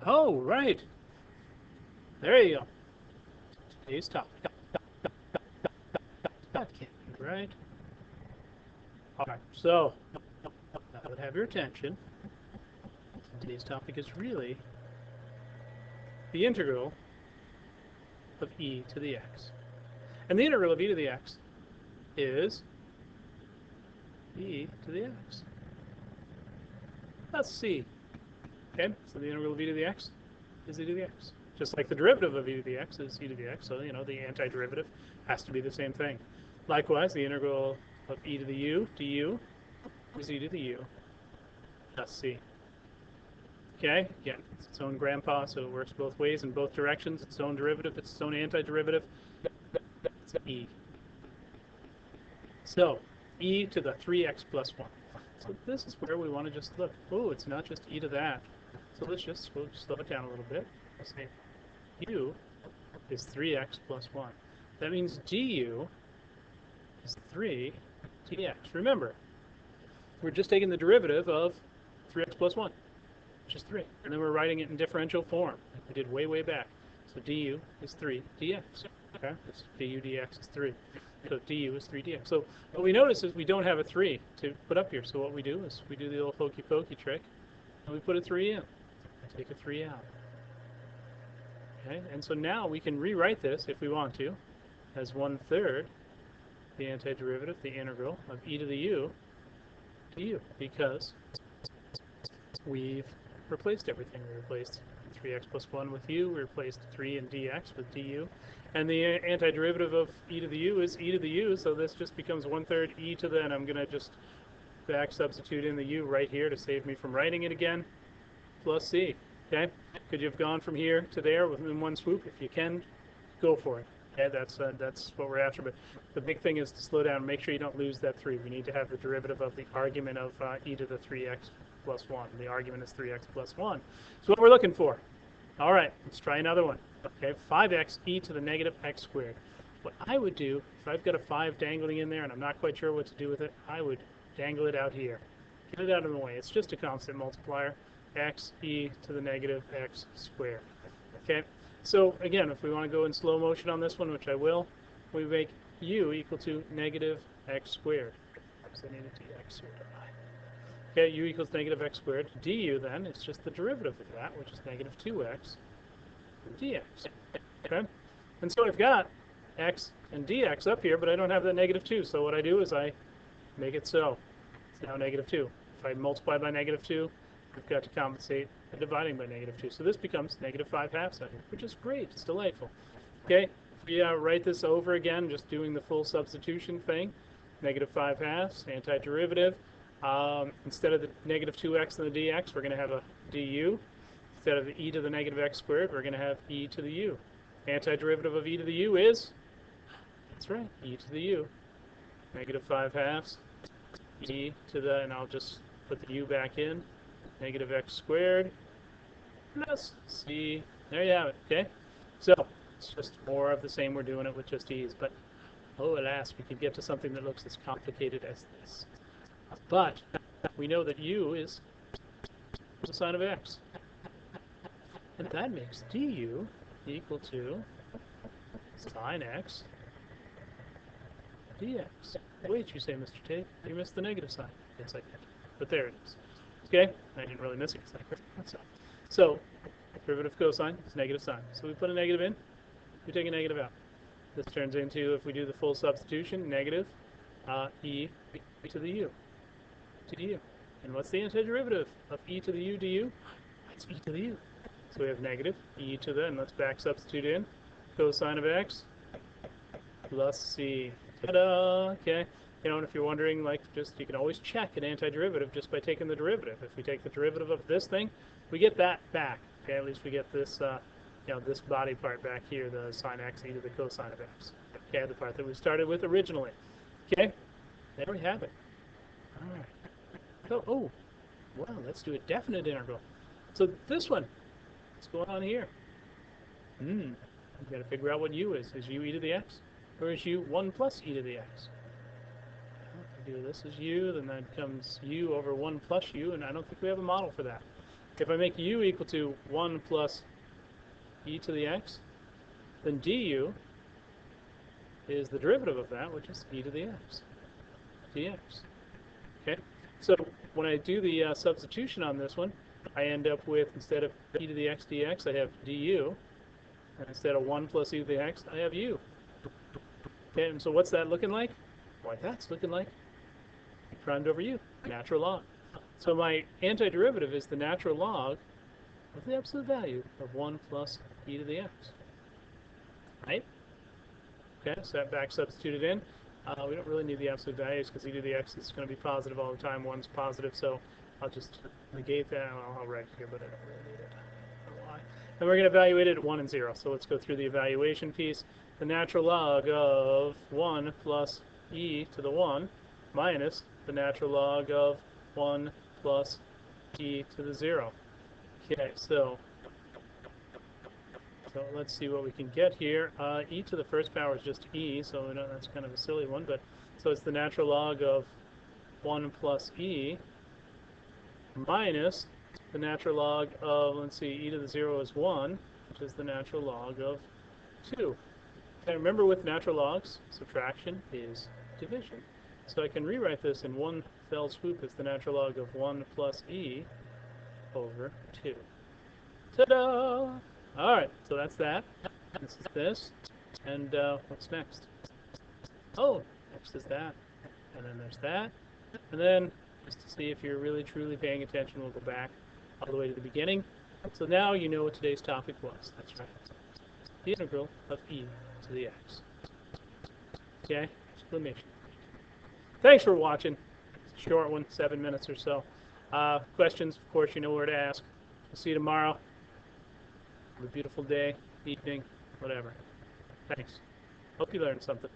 Oh, right. There you go. Today's topic. That can't be right. All right, so that would have your attention. Today's topic is really the integral of e to the x. And the integral of e to the x is e to the x. Let's see. Okay, so the integral of e to the x is e to the x. Just like the derivative of e to the x is e to the x, so the antiderivative has to be the same thing. Likewise, the integral of e to the u du is e to the u plus c. Okay, again, it's its own grandpa, so it works both ways in both directions. Its own derivative, its own antiderivative. It's e. So, e to the 3x plus 1. So this is where we want to just look. Oh, it's not just e to that. So we'll just slow it down a little bit. We'll say u is 3x plus 1. That means du is 3 dx. Remember, we're just taking the derivative of 3x plus 1, which is 3. And then we're writing it in differential form, like we did way, way back. So du is 3 dx. Okay, this du dx is 3. So du is 3 dx. So what we notice is we don't have a 3 to put up here. So what we do is we do the old hokey pokey trick, and we put a 3 in. Take a 3 out. Okay, and so now we can rewrite this, if we want to, as 1/3 the antiderivative, the integral of e to the u to u, because we've replaced everything. We replaced 3x plus 1 with u, we replaced 3 and dx with du, and the antiderivative of e to the u is e to the u, so this just becomes 1/3 e to the, and I'm going to just back substitute in the u right here to save me from writing it again, plus c. Okay, could you have gone from here to there in one swoop? If you can, go for it. Okay, that's what we're after. But the big thing is to slow down and make sure you don't lose that 3. We need to have the derivative of the argument of e to the 3x plus 1. The argument is 3x plus 1. So what we're looking for. All right, let's try another one. Okay, 5x e to the negative x squared. What I would do, if I've got a 5 dangling in there and I'm not quite sure what to do with it, I would dangle it out here. Get it out of the way. It's just a constant multiplier. X e to the negative x squared. Okay, so again, if we want to go in slow motion on this one, which I will, we make u equal to negative x squared. So I need a dx here, don't I? Okay, u equals negative x squared. Du then is just the derivative of that, which is negative 2x dx. Okay, and so I've got x and dx up here, but I don't have that negative 2. So what I do is I make it so. It's now negative 2. If I multiply by negative 2, we've got to compensate by dividing by negative 2. So this becomes negative 5 halves out here, which is great. It's delightful. Okay, if we write this over again, just doing the full substitution thing, negative 5 halves, antiderivative. Instead of the negative 2x and the dx, we're going to have a du. Instead of the e to the negative x squared, we're going to have e to the u. Antiderivative of e to the u is, that's right, e to the u. Negative 5 halves, e to the, and I'll just put the u back in, negative x squared plus c. There you have it, okay? So it's just more of the same. We're doing it with just e's. But, oh, alas, we could get to something that looks as complicated as this. But we know that u is the sine of x. And that makes du equal to sine x dx. Wait, you say, Mr. Tate, you missed the negative sign. Yes, I did. But there it is. Okay, I didn't really miss it because I clicked it. So, derivative cosine is negative sine. So we put a negative in, we take a negative out. This turns into, if we do the full substitution, negative e to the u to du. And what's the antiderivative of e to the u du? It's e to the u. So we have negative e to the, and let's back substitute in, cosine of x plus c. Ta-da! Okay. You know, and if you're wondering, like, you can always check an antiderivative just by taking the derivative. If we take the derivative of this thing, we get that back. Okay, at least we get this, this body part back here, the sine x e to the cosine of x. Okay, the part that we started with originally. Okay, there we have it. All right. So, oh, well, let's do a definite integral. So this one, what's going on here? We've got to figure out what u is. Is u e to the x? Or is u 1 plus e to the x? u of this is u, then that becomes u over 1 plus u, and I don't think we have a model for that. If I make u equal to 1 plus e to the x, then du is the derivative of that, which is e to the x, dx. Okay, so when I do the substitution on this one, I end up with, instead of e to the x dx, I have du, and instead of 1 plus e to the x, I have u. Okay, and so what's that looking like? Why, that's looking like e primed over u, natural log. So my antiderivative is the natural log of the absolute value of 1 plus e to the x. Right? Okay, so that back substituted in. We don't really need the absolute values because e to the x is going to be positive all the time. 1's positive, so I'll just negate that. I'll write it here, but I don't really need it. Why? And we're going to evaluate it at 1 and 0. So let's go through the evaluation piece. The natural log of 1 plus e to the 1 minus the natural log of 1 plus e to the 0. Okay, so let's see what we can get here. E to the first power is just e, so we know that's kind of a silly one. But so it's the natural log of 1 plus e minus the natural log of, let's see, e to the 0 is 1, which is the natural log of 2. And remember, with natural logs, subtraction is division. So I can rewrite this in one fell swoop as the natural log of 1 plus e over 2. Ta-da! All right, so that's that. This is this. And what's next? Oh, next is that. And then there's that. And then, just to see if you're really truly paying attention, we'll go back all the way to the beginning. So now you know what today's topic was. That's right. The integral of e to the x. Okay? Exclamation. Thanks for watching. It's a short one, 7 minutes or so. Questions, of course, you know where to ask. We'll see you tomorrow. Have a beautiful day, evening, whatever. Thanks. Hope you learned something.